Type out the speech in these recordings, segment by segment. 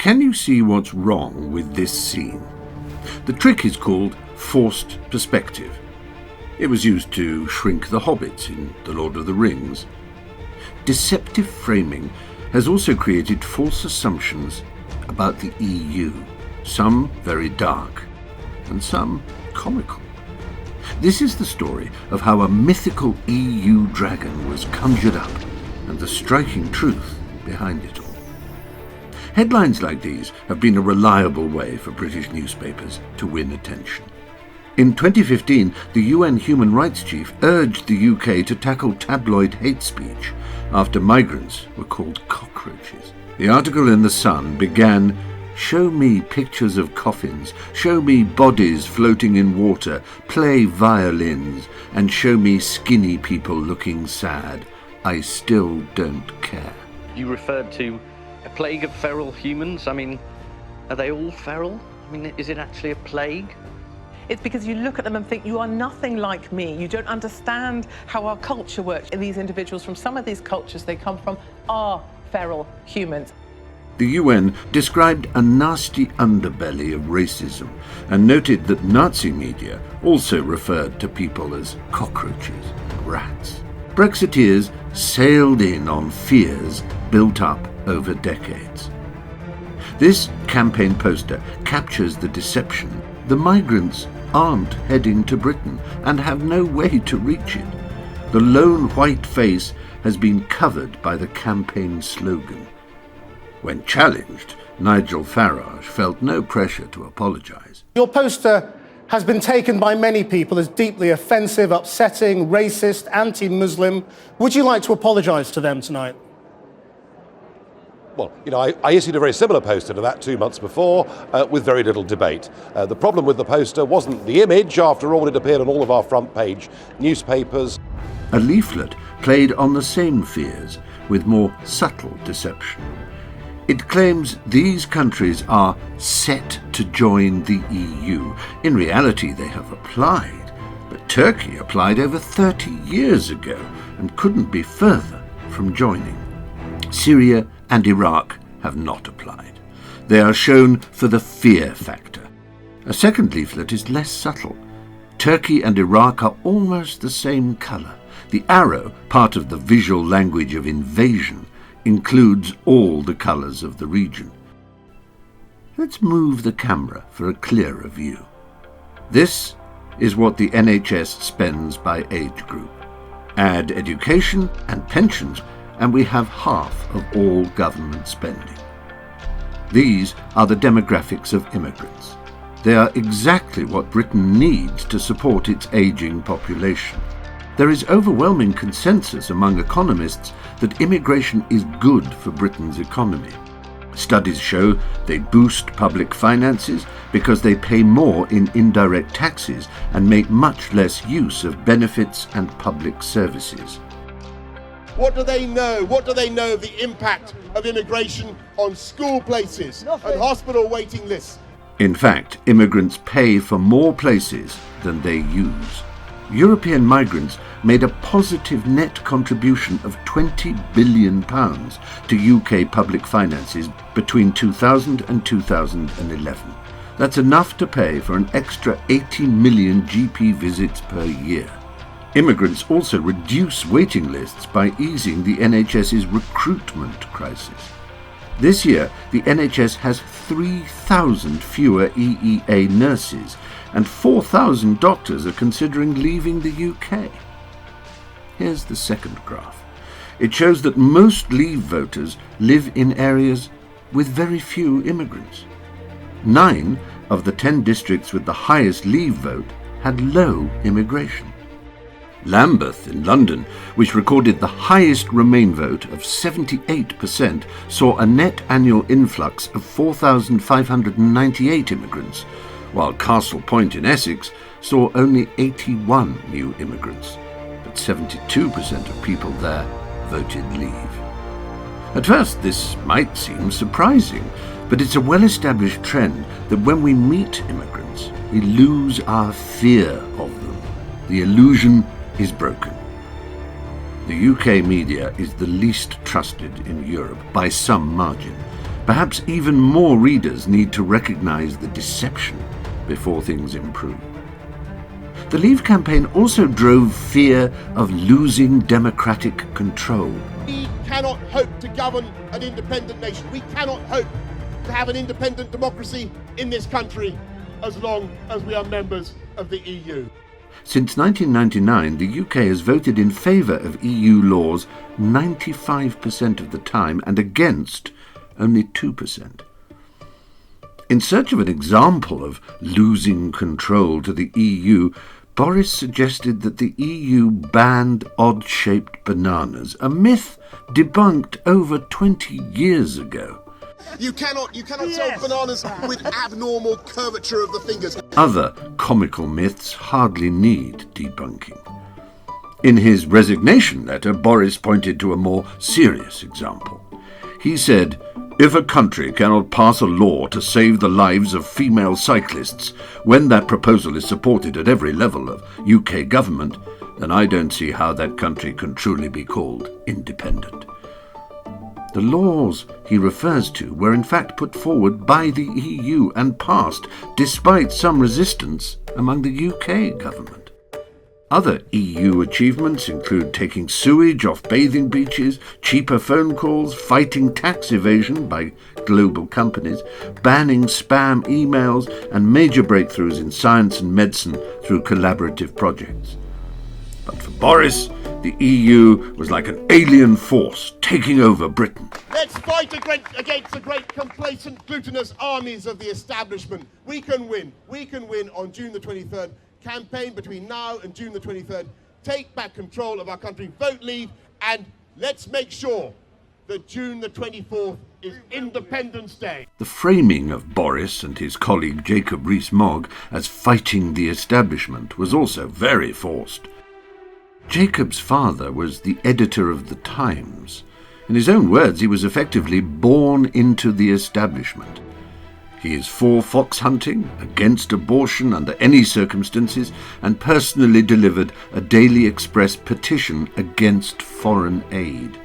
Can you see what's wrong with this scene? The trick is called forced perspective. It was used to shrink the hobbits in The Lord of the Rings. Deceptive framing has also created false assumptions about the EU, some very dark and some comical. This is the story of how a mythical EU dragon was conjured up and the striking truth behind it all. Headlines like these have been a reliable way for British newspapers to win attention. In 2015, the UN Human Rights Chief urged the UK to tackle tabloid hate speech after migrants were called cockroaches. The article in The Sun began, "Show me pictures of coffins, show me bodies floating in water, play violins, and show me skinny people looking sad. I still don't care." You referred to a plague of feral humans. I mean, are they all feral? I mean, is it actually a plague? It's because you look at them and think, you are nothing like me. You don't understand how our culture works. And these individuals from some of these cultures they come from are feral humans. The UN described a nasty underbelly of racism and noted that Nazi media also referred to people as cockroaches and rats. Brexiteers sailed in on fears built up over decades. This campaign poster captures the deception. The migrants aren't heading to Britain and have no way to reach it. The lone white face has been covered by the campaign slogan. When challenged, Nigel Farage felt no pressure to apologise. Your poster has been taken by many people as deeply offensive, upsetting, racist, anti-Muslim. Would you like to apologise to them tonight? Well, I issued a very similar poster to that 2 months before with very little debate. The problem with the poster wasn't the image. After all, it appeared on all of our front page newspapers. A leaflet played on the same fears with more subtle deception. It claims these countries are set to join the EU. In reality, they have applied, but Turkey applied over 30 years ago and couldn't be further from joining. Syria and Iraq have not applied. They are shown for the fear factor. A second leaflet is less subtle. Turkey and Iraq are almost the same colour. The arrow, part of the visual language of invasion, includes all the colours of the region. Let's move the camera for a clearer view. This is what the NHS spends by age group. Add education and pensions, and we have half of all government spending. These are the demographics of immigrants. They are exactly what Britain needs to support its ageing population. There is overwhelming consensus among economists that immigration is good for Britain's economy. Studies show they boost public finances because they pay more in indirect taxes and make much less use of benefits and public services. What do they know? What do they know of the impact of immigration on school places and hospital waiting lists? In fact, immigrants pay for more places than they use. European migrants made a positive net contribution of £20 billion to UK public finances between 2000 and 2011. That's enough to pay for an extra 80 million GP visits per year. Immigrants also reduce waiting lists by easing the NHS's recruitment crisis. This year, the NHS has 3,000 fewer EEA nurses and 4,000 doctors are considering leaving the UK. Here's the second graph. It shows that most Leave voters live in areas with very few immigrants. 9 of the 10 districts with the highest Leave vote had low immigration. Lambeth in London, which recorded the highest Remain vote of 78%, saw a net annual influx of 4,598 immigrants, while Castle Point in Essex saw only 81 new immigrants, but 72% of people there voted Leave. At first, this might seem surprising, but it's a well-established trend that when we meet immigrants, we lose our fear of them. The illusion is broken. The UK media is the least trusted in Europe by some margin. Perhaps even more readers need to recognise the deception before things improve. The Leave campaign also drove fear of losing democratic control. We cannot hope to govern an independent nation. We cannot hope to have an independent democracy in this country as long as we are members of the EU. Since 1999, the UK has voted in favour of EU laws 95% of the time and against only 2%. In search of an example of losing control to the EU, Boris suggested that the EU banned odd-shaped bananas, a myth debunked over 20 years ago. You cannot sell bananas with abnormal curvature of the fingers. Other comical myths hardly need debunking. In his resignation letter, Boris pointed to a more serious example. He said, "If a country cannot pass a law to save the lives of female cyclists, when that proposal is supported at every level of UK government, then I don't see how that country can truly be called independent." The laws he refers to were in fact put forward by the EU and passed despite some resistance among the UK government. Other EU achievements include taking sewage off bathing beaches, cheaper phone calls, fighting tax evasion by global companies, banning spam emails, and major breakthroughs in science and medicine through collaborative projects. But for Boris, the EU was like an alien force taking over Britain. Let's fight against the great complacent, glutinous armies of the establishment. We can win. We can win on June the 23rd. Campaign between now and June the 23rd. Take back control of our country. Vote Leave, and let's make sure that June the 24th is Independence Day. The framing of Boris and his colleague Jacob Rees-Mogg as fighting the establishment was also very forced. Jacob's father was the editor of The Times. In his own words, he was effectively born into the establishment. He is for fox hunting, against abortion under any circumstances, and personally delivered a Daily Express petition against foreign aid.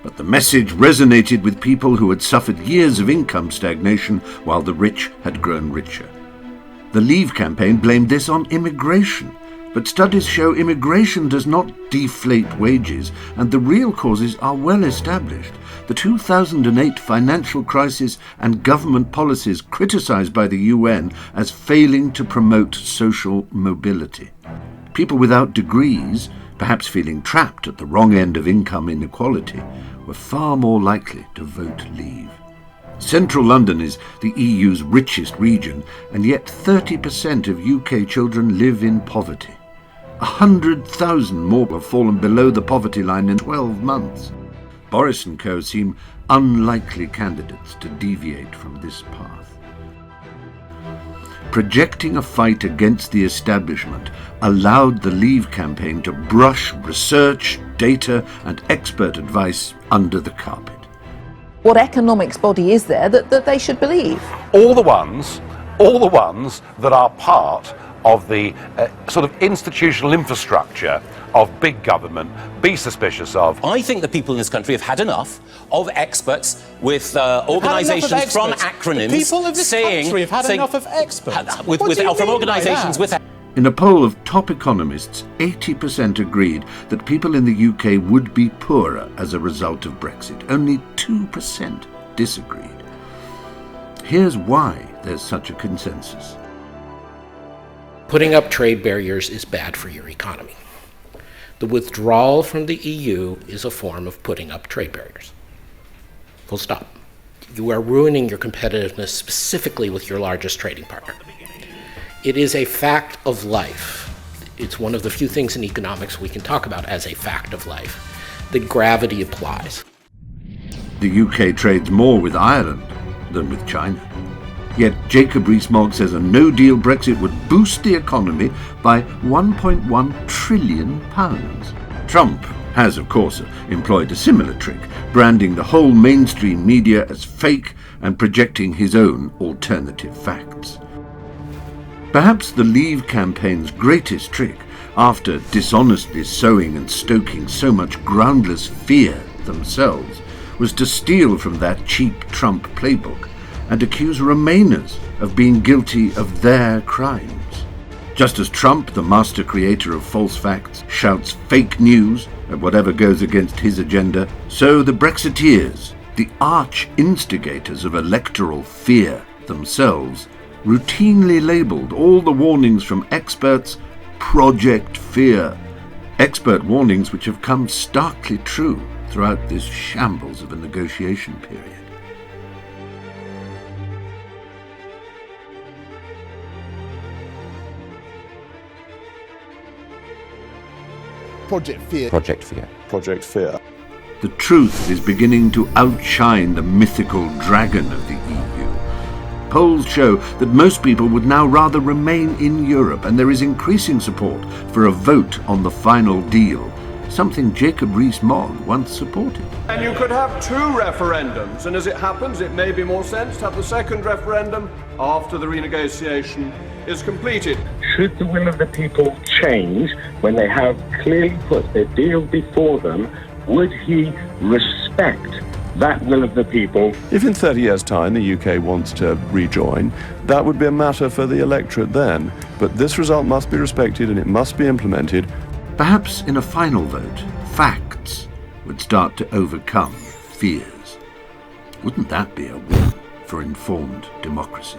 But the message resonated with people who had suffered years of income stagnation while the rich had grown richer. The Leave campaign blamed this on immigration. But studies show immigration does not deflate wages, and the real causes are well established. The 2008 financial crisis and government policies criticised by the UN as failing to promote social mobility. People without degrees, perhaps feeling trapped at the wrong end of income inequality, were far more likely to vote Leave. Central London is the EU's richest region, and yet 30% of UK children live in poverty. 100,000 more have fallen below the poverty line in 12 months. Boris and co seem unlikely candidates to deviate from this path. Projecting a fight against the establishment allowed the Leave campaign to brush research, data, and expert advice under the carpet. What economics body is there that they should believe? All the ones that are part of the sort of institutional infrastructure of big government, be suspicious of. I think the people in this country have had enough of experts with organisations from acronyms. The people of this country have had enough of experts. From organisations with. In a poll of top economists, 80% agreed that people in the UK would be poorer as a result of Brexit. Only 2% disagreed. Here's why there's such a consensus. Putting up trade barriers is bad for your economy. The withdrawal from the EU is a form of putting up trade barriers. Full stop. You are ruining your competitiveness specifically with your largest trading partner. It is a fact of life. It's one of the few things in economics we can talk about as a fact of life. The gravity applies. The UK trades more with Ireland than with China. Yet Jacob Rees-Mogg says a no-deal Brexit would boost the economy by £1.1 trillion. Trump has, of course, employed a similar trick, branding the whole mainstream media as fake and projecting his own alternative facts. Perhaps the Leave campaign's greatest trick, after dishonestly sowing and stoking so much groundless fear themselves, was to steal from that cheap Trump playbook and accuse Remainers of being guilty of their crimes. Just as Trump, the master creator of false facts, shouts fake news at whatever goes against his agenda, so the Brexiteers, the arch-instigators of electoral fear themselves, routinely labelled all the warnings from experts Project Fear. Expert warnings which have come starkly true throughout this shambles of a negotiation period. Project Fear. Project Fear. Project Fear. The truth is beginning to outshine the mythical dragon of the EU. Polls show that most people would now rather remain in Europe, and there is increasing support for a vote on the final deal, something Jacob Rees-Mogg once supported. And you could have 2 referendums, and as it happens, it may be more sense to have the second referendum after the renegotiation is completed. Should the will of the people change when they have clearly put their deal before them, would he respect that will of the people? If in 30 years' time the UK wants to rejoin, that would be a matter for the electorate then. But this result must be respected and it must be implemented. Perhaps in a final vote, facts would start to overcome fears. Wouldn't that be a win for informed democracy?